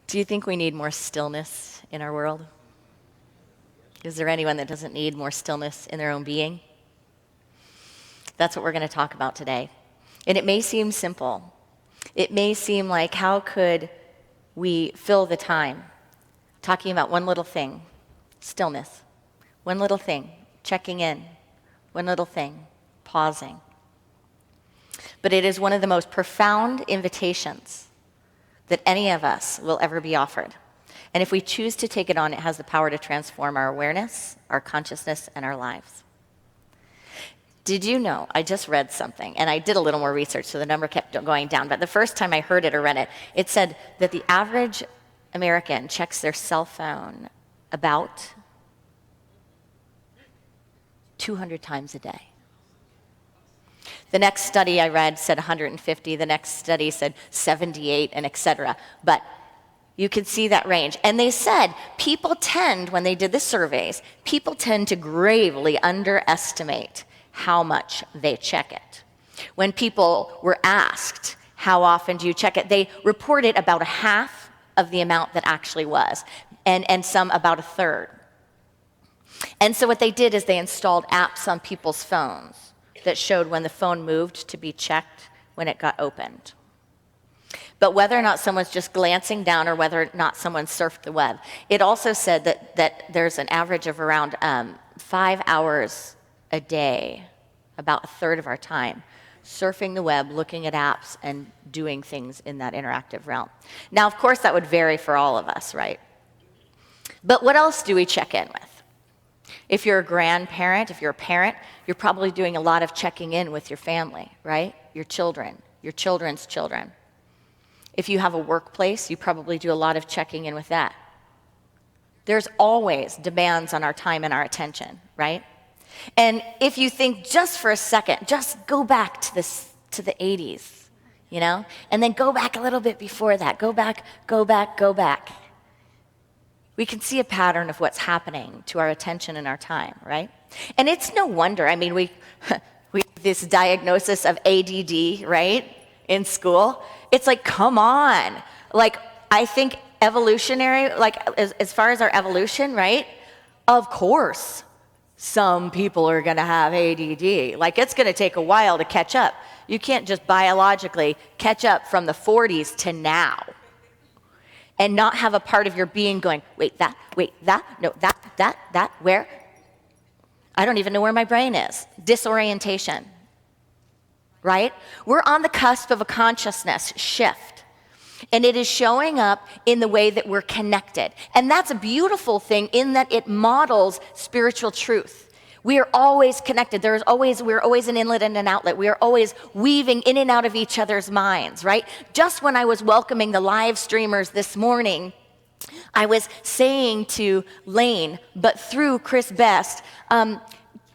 Do you think we need more stillness in our world? Is there anyone that doesn't need more stillness in their own being? That's what we're going to talk about today. And it may seem simple. It may seem like, how could we fill the time talking about one little thing, stillness, one little thing, checking in, one little thing, pausing. But it is one of the most profound invitations that any of us will ever be offered. And if we choose to take it on, it has the power to transform our awareness, our consciousness, and our lives. Did you know, I just read something, and I did a little more research, so the number kept going down, but the first time I heard it or read it, it said that the average American checks their cell phone about 200 times a day. The next study I read said 150, the next study said 78, and etc. But you could see that range. And they said people tend, when they did the surveys, people tend to gravely underestimate how much they check it. When people were asked, how often do you check it, they reported about a half of the amount that actually was, and some about a third. And so what they did is they installed apps on people's phones that showed when the phone moved to be checked when it got opened. But whether or not someone's just glancing down or whether or not someone surfed the web, it also said that there's an average of around 5 hours a day, about a third of our time, surfing the web, looking at apps, and doing things in that interactive realm. Now, of course, that would vary for all of us, right? But what else do we check in with? If you're a grandparent, if you're a parent, you're probably doing a lot of checking in with your family, right? Your children, your children's children. If you have a workplace, you probably do a lot of checking in with that. There's always demands on our time and our attention, right? And if you think just for a second, just go back to the 80s, you know? And then go back a little bit before that. Go back. We can see a pattern of what's happening to our attention and our time, right? And it's no wonder. I mean, we have this diagnosis of ADD, right, in school. It's like, come on. Like, I think evolutionary, like as far as our evolution, right, of course, some people are going to have ADD. Like, it's going to take a while to catch up. You can't just biologically catch up from the 40s to now and not have a part of your being going, wait, that, no, that, where? I don't even know where my brain is. Disorientation, right? We're on the cusp of a consciousness shift. And it is showing up in the way that we're connected. And that's a beautiful thing in that it models spiritual truth. We are always connected. We're always an inlet and an outlet. We are always weaving in and out of each other's minds, right? Just when I was welcoming the live streamers this morning, I was saying to Lane, but through Chris Best,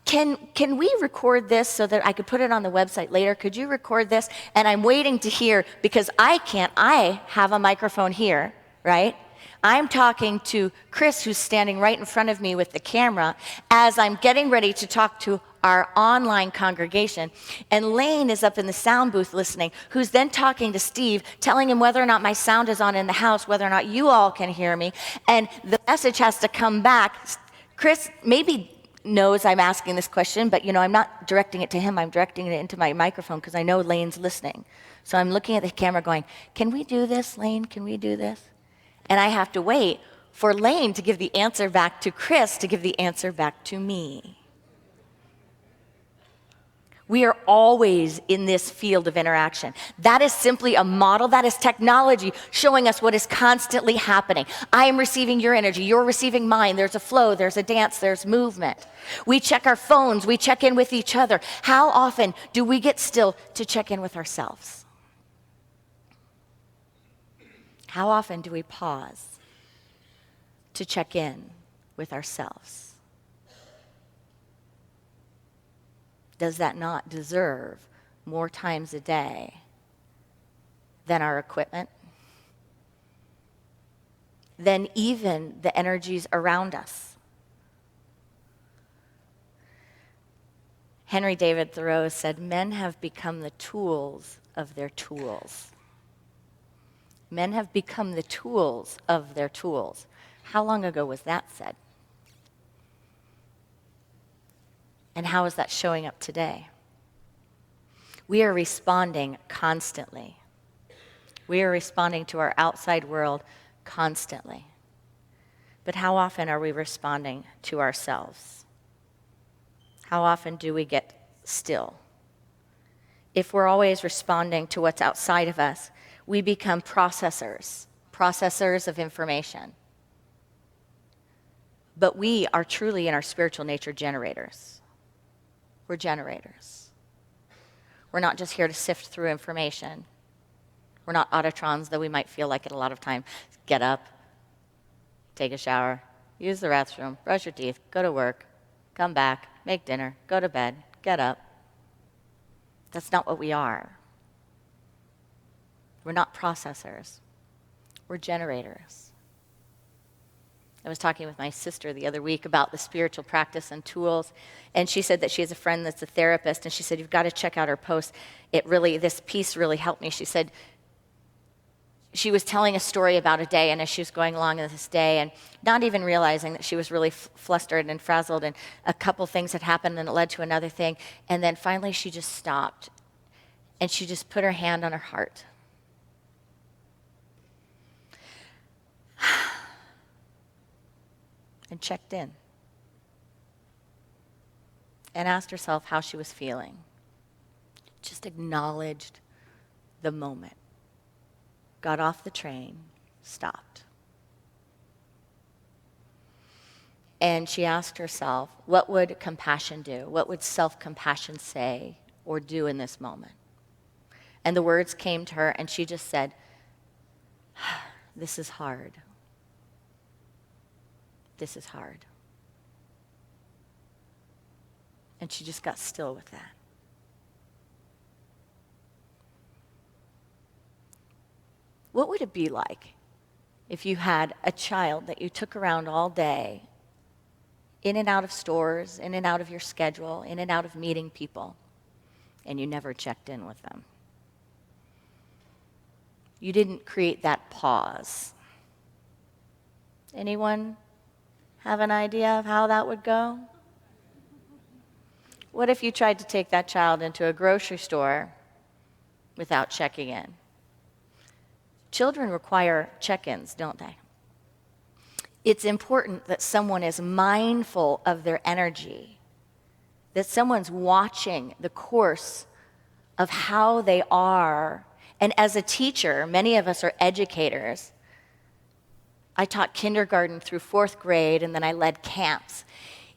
can we record this so that I could put it on the website later? Could you record this? And I'm waiting to hear, because I can't, I have a microphone here, right? I'm talking to Chris, who's standing right in front of me with the camera, as I'm getting ready to talk to our online congregation. And Lane is up in the sound booth listening, who's then talking to Steve, telling him whether or not my sound is on in the house, whether or not you all can hear me. And the message has to come back. Chris maybe knows I'm asking this question, but I'm not directing it to him. I'm directing it into my microphone because I know Lane's listening. So I'm looking at the camera going, can we do this, Lane? Can we do this? And I have to wait for Lane to give the answer back to Chris to give the answer back to me. We are always in this field of interaction. That is simply a model. That is technology showing us what is constantly happening. I am receiving your energy. You're receiving mine. There's a flow. There's a dance. There's movement. We check our phones. We check in with each other. How often do we get still to check in with ourselves? How often do we pause to check in with ourselves? Does that not deserve more times a day than our equipment? Than even the energies around us? Henry David Thoreau said, men have become the tools of their tools. Men have become the tools of their tools. How long ago was that said? And how is that showing up today? We are responding constantly. We are responding to our outside world constantly. But how often are we responding to ourselves? How often do we get still? If we're always responding to what's outside of us, we become processors of information. But we are truly, in our spiritual nature, generators. We're generators. We're not just here to sift through information. We're not autotrons, though we might feel like it a lot of time. Get up, take a shower, use the restroom, brush your teeth, go to work, come back, make dinner, go to bed, get up. That's not what we are. We're not processors. We're generators. I was talking with my sister the other week about the spiritual practice and tools, and she said that she has a friend that's a therapist, and she said, you've got to check out her post. This piece really helped me. She said she was telling a story about a day, and as she was going along in this day, and not even realizing that she was really flustered and frazzled, and a couple things had happened, and it led to another thing, and then finally she just stopped, and she just put her hand on her heart. And checked in and asked herself how she was feeling. Just acknowledged the moment. Got off the train, stopped. And she asked herself, what would compassion do? What would self-compassion say or do in this moment? And the words came to her, and she just said, this is hard. This is hard. And she just got still with that. What would it be like if you had a child that you took around all day, in and out of stores, in and out of your schedule, in and out of meeting people, and you never checked in with them? You didn't create that pause. Anyone have an idea of how that would go? What if you tried to take that child into a grocery store without checking in? Children require check-ins, don't they? It's important that someone is mindful of their energy, that someone's watching the course of how they are. And as a teacher, many of us are educators. I taught kindergarten through 4th grade, and then I led camps.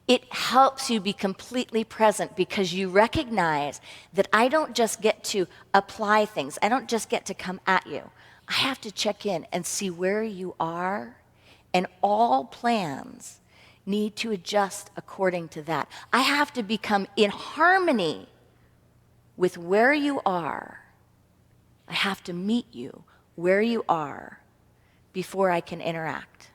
It helps you be completely present because you recognize that I don't just get to apply things. I don't just get to come at you. I have to check in and see where you are, and all plans need to adjust according to that. I have to become in harmony with where you are. I have to meet you where you are before I can interact.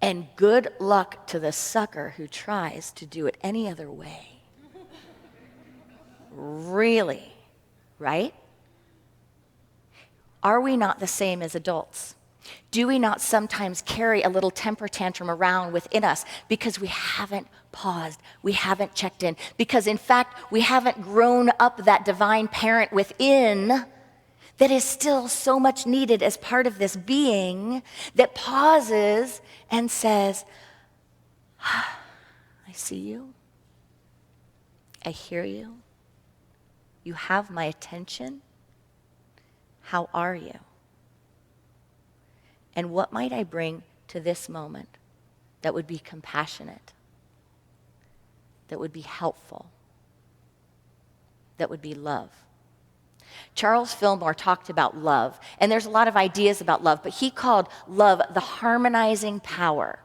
And good luck to the sucker who tries to do it any other way. Really, right? Are we not the same as adults? Do we not sometimes carry a little temper tantrum around within us because we haven't paused, we haven't checked in, because in fact, we haven't grown up that divine parent within that is still so much needed as part of this being that pauses and says, I see you. I hear you. You have my attention. How are you? And what might I bring to this moment that would be compassionate, that would be helpful, that would be love? Charles Fillmore talked about love, and there's a lot of ideas about love, but he called love the harmonizing power.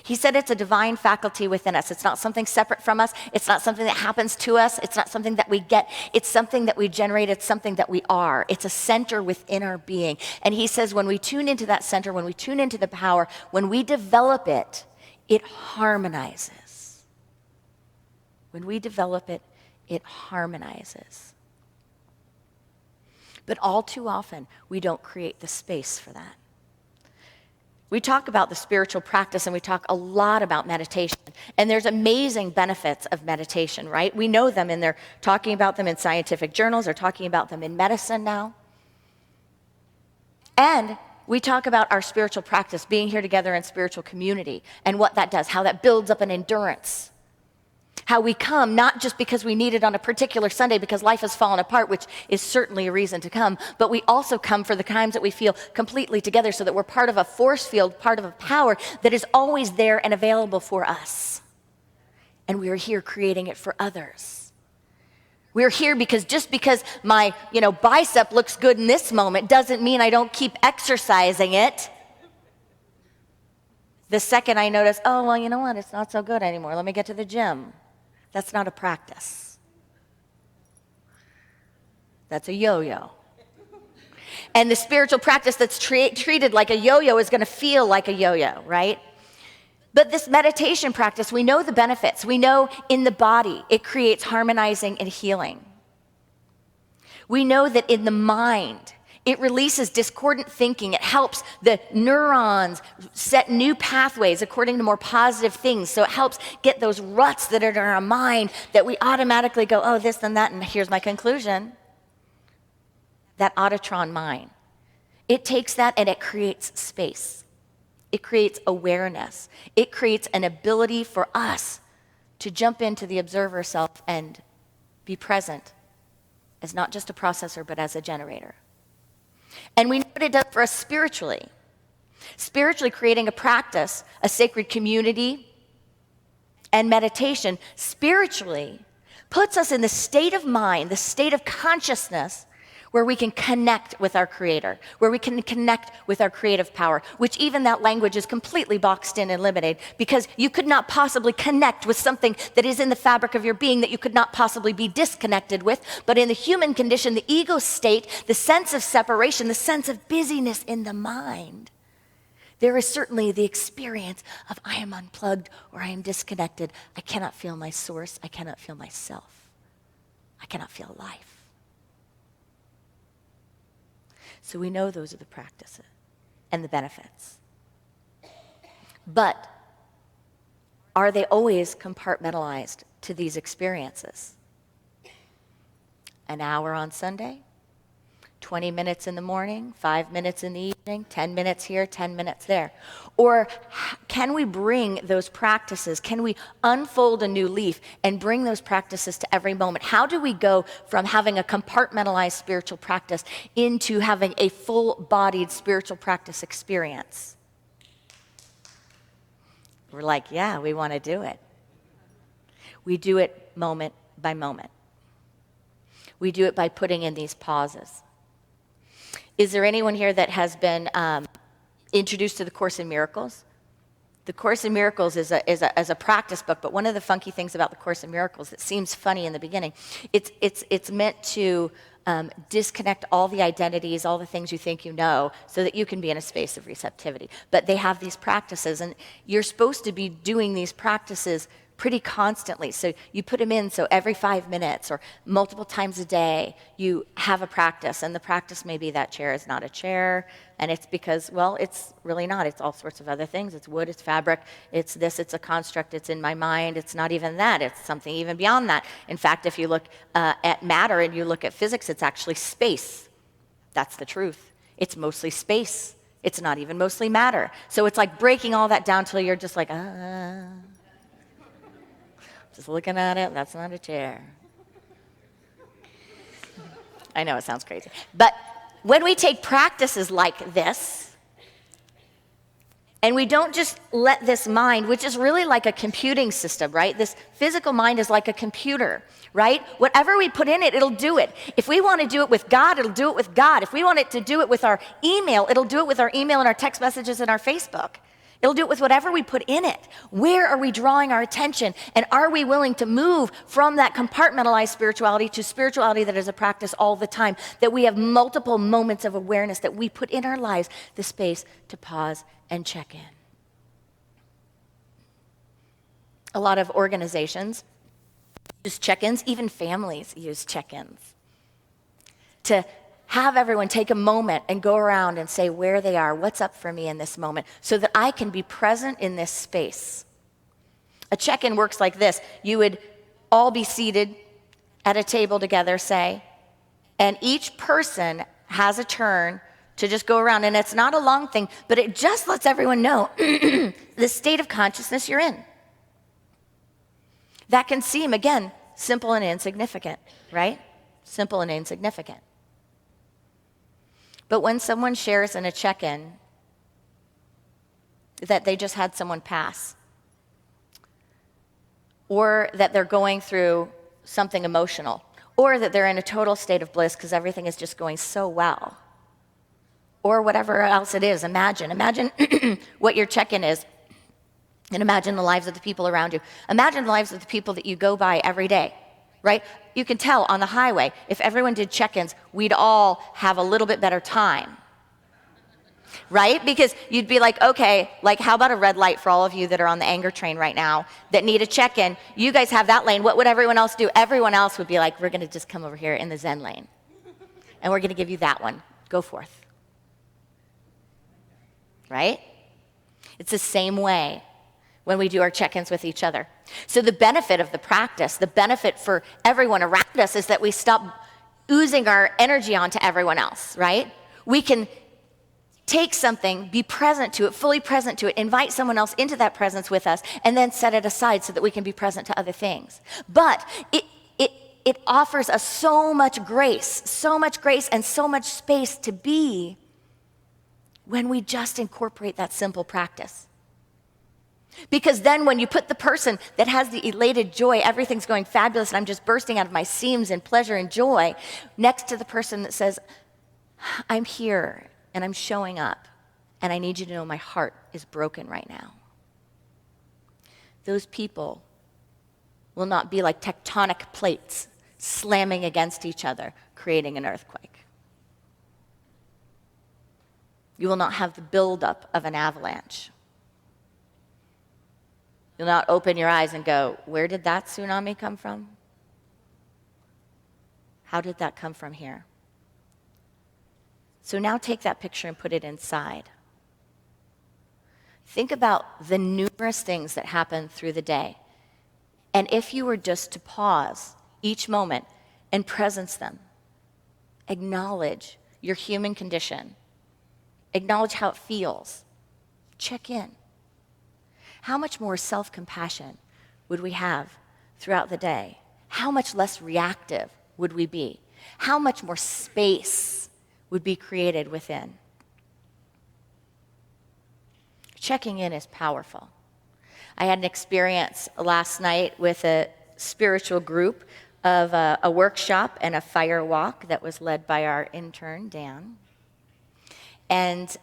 He said it's a divine faculty within us. It's not something separate from us. It's not something that happens to us. It's not something that we get. It's something that we generate. It's something that we are. It's a center within our being. And he says when we tune into that center, when we tune into the power, when we develop it, it harmonizes. When we develop it, it harmonizes. But all too often, we don't create the space for that. We talk about the spiritual practice and we talk a lot about meditation. And there's amazing benefits of meditation, right? We know them and they're talking about them in scientific journals. They're talking about them in medicine now. And we talk about our spiritual practice, being here together in spiritual community and what that does, how that builds up an endurance. How we come not just because we need it on a particular Sunday because life has fallen apart, which is certainly a reason to come, but we also come for the times that we feel completely together so that we're part of a force field, part of a power that is always there and available for us. And we are here creating it for others. We're here because just because my, bicep looks good in this moment doesn't mean I don't keep exercising it. The second I notice, oh, well, you know what? It's not so good anymore. Let me get to the gym. That's not a practice. That's a yo-yo. And the spiritual practice that's treated like a yo-yo is going to feel like a yo-yo, right? But this meditation practice, we know the benefits. We know in the body it creates harmonizing and healing. We know that in the mind, it releases discordant thinking. It helps the neurons set new pathways according to more positive things. So it helps get those ruts that are in our mind that we automatically go, oh, this and that, and here's my conclusion. That autotron mind. It takes that and it creates space. It creates awareness. It creates an ability for us to jump into the observer self and be present as not just a processor, but as a generator. And we know what it does for us spiritually. Spiritually, creating a practice, a sacred community, and meditation spiritually puts us in the state of mind, the state of consciousness where we can connect with our Creator, where we can connect with our creative power, which even that language is completely boxed in and limited because you could not possibly connect with something that is in the fabric of your being that you could not possibly be disconnected with. But in the human condition, the ego state, the sense of separation, the sense of busyness in the mind, there is certainly the experience of I am unplugged or I am disconnected. I cannot feel my source. I cannot feel myself. I cannot feel life. So we know those are the practices and the benefits. But are they always compartmentalized to these experiences? An hour on Sunday, 20 minutes in the morning, 5 minutes in the evening, 10 minutes here, 10 minutes there. Or can we bring those practices, can we unfold a new leaf and bring those practices to every moment? How do we go from having a compartmentalized spiritual practice into having a full-bodied spiritual practice experience? We're like, yeah, we want to do it. We do it moment by moment. We do it by putting in these pauses. Is there anyone here that has been introduced to the Course in Miracles? The Course in Miracles is a practice book, but one of the funky things about the Course in Miracles that seems funny in the beginning, it's meant to disconnect all the identities, all the things you think you know, so that you can be in a space of receptivity. But they have these practices, and you're supposed to be doing these practices pretty constantly. So you put them in, so every 5 minutes or multiple times a day, you have a practice. And the practice may be that chair is not a chair. And it's because, well, it's really not. It's all sorts of other things. It's wood, it's fabric, it's this, it's a construct, it's in my mind. It's not even that. It's something even beyond that. In fact, if you look at matter and you look at physics, it's actually space. That's the truth. It's mostly space. It's not even mostly matter. So it's like breaking all that down till you're just like, just looking at it, that's not a chair. I know it sounds crazy. But when we take practices like this, and we don't just let this mind, which is really like a computing system, right? This physical mind is like a computer, right? Whatever we put in it, it'll do it. If we want to do it with God, it'll do it with God. If we want it to do it with our email, it'll do it with our email and our text messages and our Facebook. It'll do it with whatever we put in it. Where are we drawing our attention? And are we willing to move from that compartmentalized spirituality to spirituality that is a practice all the time? That we have multiple moments of awareness that we put in our lives, the space to pause and check in. A lot of organizations use check-ins, even families use check-ins to have everyone take a moment and go around and say where they are, what's up for me in this moment, so that I can be present in this space. A check-in works like this. You would all be seated at a table together, say, and each person has a turn to just go around. And it's not a long thing, but it just lets everyone know the state of consciousness you're in. That can seem, again, simple and insignificant, right? Simple and insignificant. But when someone shares in a check-in that they just had someone pass, or that they're going through something emotional, or that they're in a total state of bliss because everything is just going so well, or whatever else it is, imagine what your check-in is, and imagine the lives of the people around you. Imagine the lives of the people that you go by every day, right? You can tell on the highway, if everyone did check-ins, we'd all have a little bit better time, right? Because you'd be like, okay, like how about a red light for all of you that are on the anger train right now that need a check-in? You guys have that lane. What would everyone else do? Everyone else would be like, we're going to just come over here in the Zen lane, and we're going to give you that one. Go forth. Right? It's the same way when we do our check-ins with each other. So the benefit of the practice, the benefit for everyone around us is that we stop oozing our energy onto everyone else, right? We can take something, be present to it, fully present to it, invite someone else into that presence with us, and then set it aside so that we can be present to other things. But it offers us so much grace and so much space to be when we just incorporate that simple practice. Because then when you put the person that has the elated joy, everything's going fabulous, and I'm just bursting out of my seams in pleasure and joy, next to the person that says, I'm here, and I'm showing up, and I need you to know my heart is broken right now. Those people will not be like tectonic plates slamming against each other, creating an earthquake. You will not have the buildup of an avalanche. You'll not open your eyes and go, where did that tsunami come from? How did that come from here? So now take that picture and put it inside. Think about the numerous things that happen through the day. And if you were just to pause each moment and presence them, acknowledge your human condition, acknowledge how it feels, check in. How much more self-compassion would we have throughout the day? How much less reactive would we be? How much more space would be created within? Checking in is powerful. I had an experience last night with a spiritual group of a workshop and a fire walk that was led by our intern, Dan. And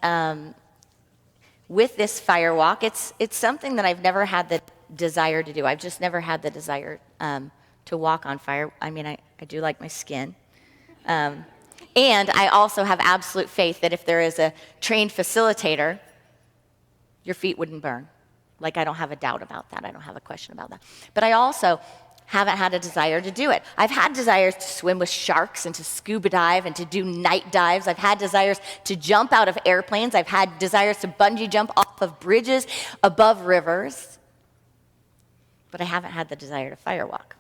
with this fire walk, it's something that I've never had the desire to do. I've just never had the desire to walk on fire. I mean, I do like my skin. And I also have absolute faith that if there is a trained facilitator, your feet wouldn't burn. Like, I don't have a doubt about that. I don't have a question about that. But I also haven't had a desire to do it. I've had desires to swim with sharks and to scuba dive and to do night dives. I've had desires to jump out of airplanes. I've had desires to bungee jump off of bridges above rivers. But I haven't had the desire to firewalk.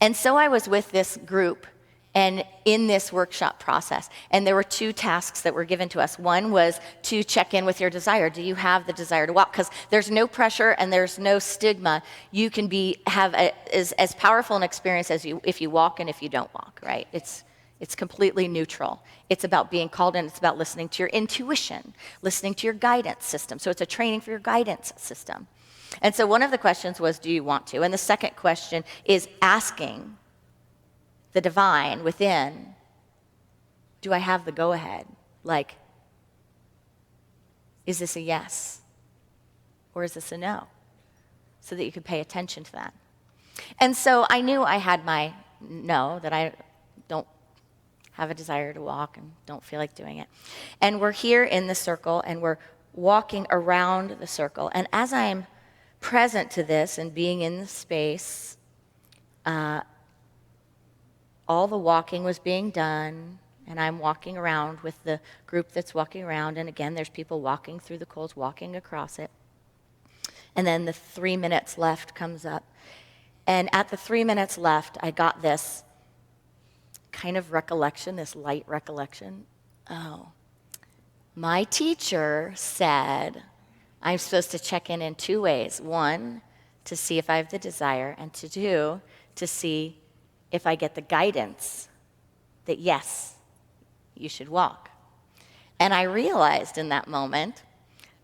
And so I was with this group and in this workshop process, and there were two tasks that were given to us. One was to check in with your desire. Do you have the desire to walk? Because there's no pressure and there's no stigma. You can have as powerful an experience as if you walk and if you don't walk, right? It's completely neutral. It's about being called in. It's about listening to your intuition, listening to your guidance system. So it's a training for your guidance system. And so one of the questions was, do you want to? And the second question is asking the divine within, do I have the go-ahead? Like, is this a yes? Or is this a no? So that you could pay attention to that. And so I knew I had my no, that I don't have a desire to walk and don't feel like doing it. And we're here in the circle, and we're walking around the circle. And as I'm present to this and being in the space, all the walking was being done. and I'm walking around with the group that's walking around, and again, there's people walking through the coals, walking across it. And then the 3 minutes left comes up. And at the 3 minutes left, I got this kind of recollection, this light recollection. Oh, my teacher said I'm supposed to check in 2 ways. One, to see if I have the desire, and two, to see if I get the guidance that yes, you should walk. And I realized in that moment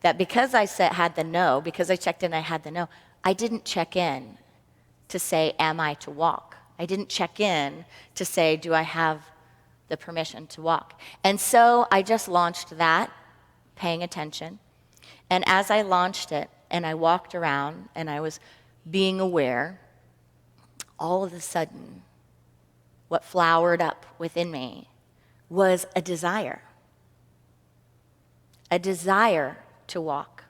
that because I had the no, because I checked in, I had the no, I didn't check in to say, am I to walk? I didn't check in to say, do I have the permission to walk? And so I just launched that, paying attention. And as I launched it and I walked around and I was being aware, all of a sudden, what flowered up within me was a desire to walk.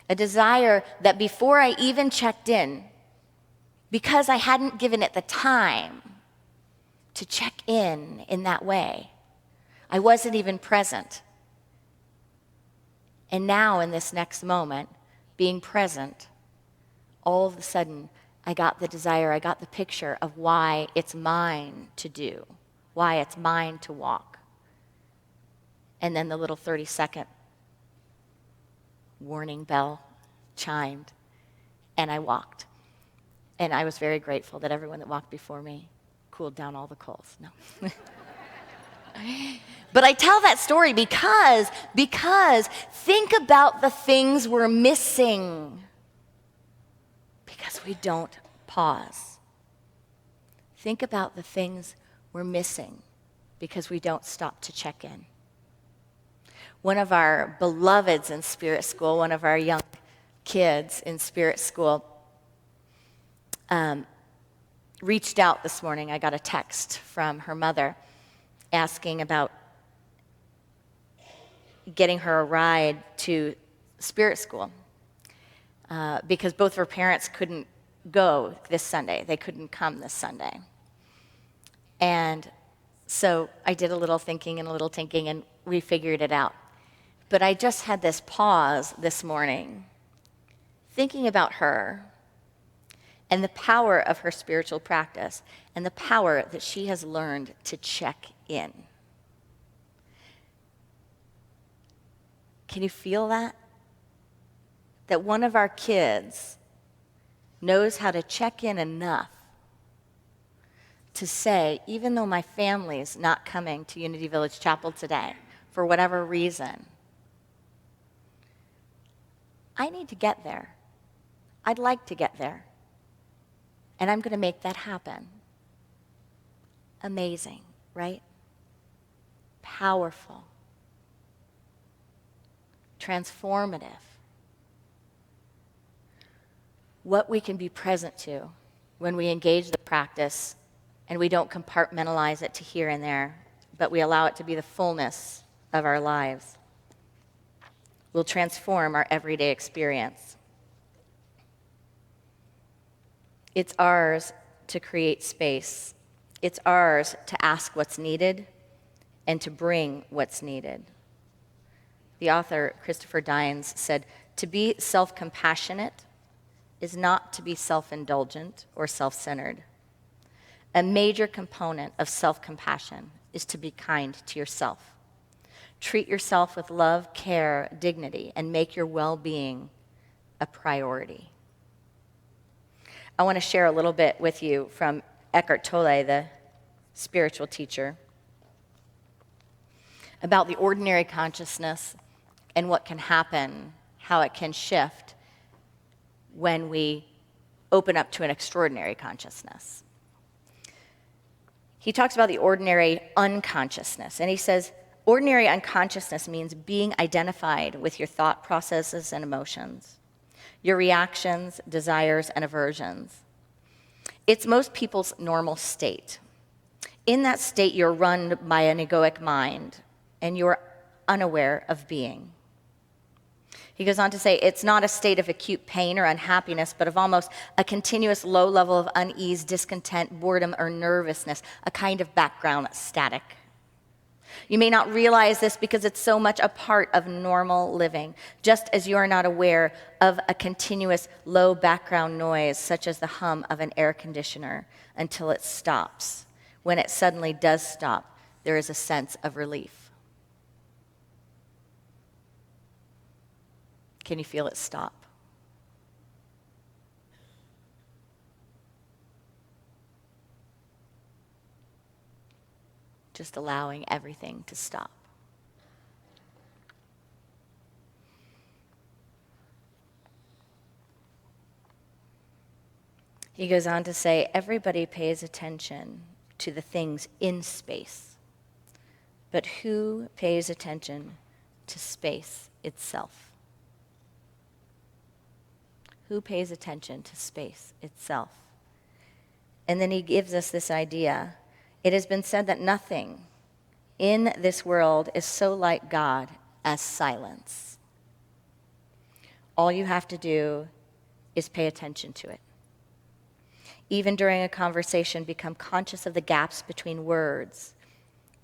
A desire that before I even checked in, because I hadn't given it the time to check in that way, I wasn't even present. And now in this next moment, being present, all of a sudden, I got the desire, I got the picture of why it's mine to do, why it's mine to walk. And then the little 30-second warning bell chimed, and I walked. And I was very grateful that everyone that walked before me cooled down all the coals. No. But I tell that story because think about the things we're missing because we don't pause. Think about the things we're missing because we don't stop to check in. One of our beloveds in Spirit School, one of our young kids in Spirit School, reached out this morning. I got a text from her mother asking about getting her a ride to Spirit School because both of her parents couldn't go this Sunday. They couldn't come this Sunday. And so I did a little thinking and we figured it out. But I just had this pause this morning thinking about her and the power of her spiritual practice and the power that she has learned to check in. Can you feel that? That one of our kids knows how to check in enough to say, even though my family's not coming to Unity Village Chapel today, for whatever reason, I need to get there. I'd like to get there. And I'm going to make that happen. Amazing, right? Powerful. Transformative. What we can be present to when we engage the practice and we don't compartmentalize it to here and there, but we allow it to be the fullness of our lives, will transform our everyday experience. It's ours to create space. It's ours to ask what's needed and to bring what's needed. The author, Christopher Dines, said, "To be self-compassionate is not to be self-indulgent or self-centered. A major component of self-compassion is to be kind to yourself. Treat yourself with love, care, dignity, and make your well-being a priority." I want to share a little bit with you from Eckhart Tolle, the spiritual teacher, about the ordinary consciousness and what can happen, how it can shift when we open up to an extraordinary consciousness. He talks about the ordinary unconsciousness, and he says, ordinary unconsciousness means being identified with your thought processes and emotions, your reactions, desires, and aversions. It's most people's normal state. In that state, you're run by an egoic mind, and you're unaware of being. He goes on to say, it's not a state of acute pain or unhappiness, but of almost a continuous low level of unease, discontent, boredom, or nervousness, a kind of background static. You may not realize this because it's so much a part of normal living, just as you are not aware of a continuous low background noise, such as the hum of an air conditioner, until it stops. When it suddenly does stop, there is a sense of relief. Can you feel it stop? Just allowing everything to stop. He goes on to say, everybody pays attention to the things in space, but who pays attention to space itself? Who pays attention to space itself? And then he gives us this idea. It has been said that nothing in this world is so like God as silence. All you have to do is pay attention to it. Even during a conversation, become conscious of the gaps between words,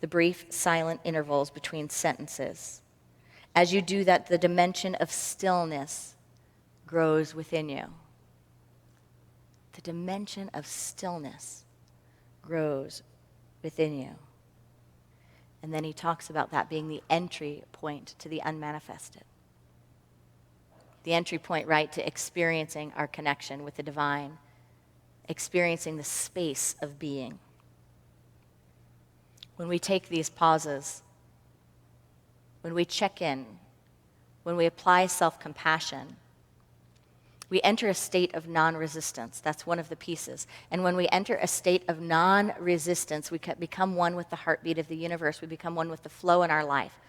the brief silent intervals between sentences. As you do that, the dimension of stillness grows within you. The dimension of stillness grows within you. And then he talks about that being the entry point to the unmanifested. The entry point, right, to experiencing our connection with the divine, experiencing the space of being. When we take these pauses, when we check in, when we apply self-compassion, we enter a state of non-resistance. That's one of the pieces. And when we enter a state of non-resistance, we become one with the heartbeat of the universe. We become one with the flow in our life.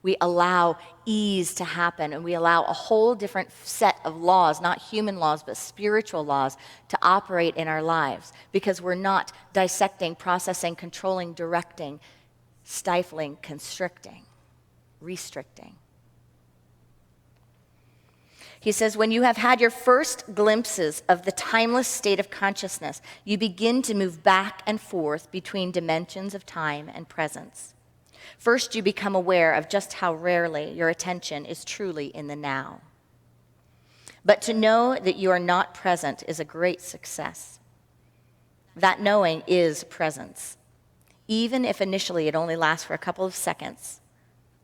We allow ease to happen, and we allow a whole different set of laws, not human laws, but spiritual laws, to operate in our lives, because we're not dissecting, processing, controlling, directing, stifling, constricting, restricting. He says, when you have had your first glimpses of the timeless state of consciousness, you begin to move back and forth between dimensions of time and presence. First, you become aware of just how rarely your attention is truly in the now. But to know that you are not present is a great success. That knowing is presence, even if initially it only lasts for a couple of seconds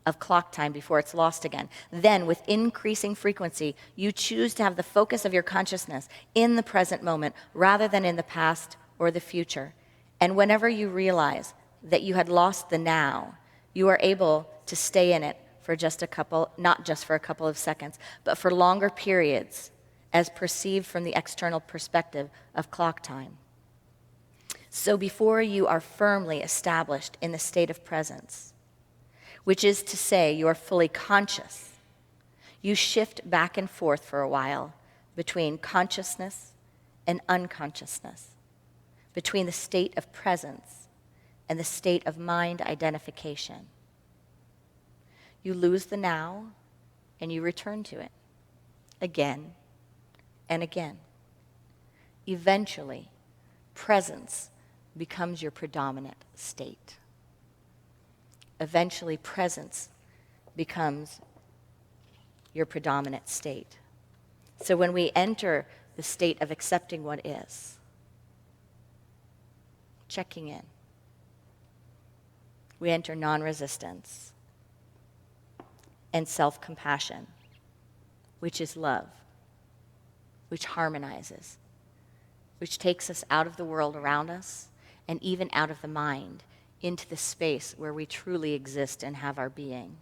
of clock time before it's lost again. Then, with increasing frequency, you choose to have the focus of your consciousness in the present moment rather than in the past or the future. And whenever you realize that you had lost the now, you are able to stay in it for just a couple, not just for a couple of seconds, but for longer periods as perceived from the external perspective of clock time. So before you are firmly established in the state of presence, which is to say you are fully conscious, you shift back and forth for a while between consciousness and unconsciousness, between the state of presence and the state of mind identification. You lose the now and you return to it again and again. Eventually, presence becomes your predominant state. Eventually, presence becomes your predominant state. So when we enter the state of accepting what is, checking in, we enter non-resistance and self-compassion, which is love, which harmonizes, which takes us out of the world around us and even out of the mind into the space where we truly exist and have our being.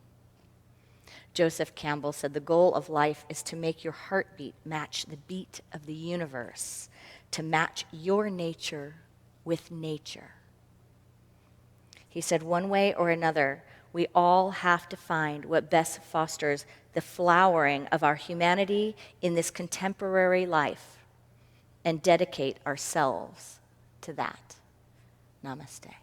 Joseph Campbell said, the goal of life is to make your heartbeat match the beat of the universe, to match your nature with nature. He said, one way or another, we all have to find what best fosters the flowering of our humanity in this contemporary life and dedicate ourselves to that. Namaste.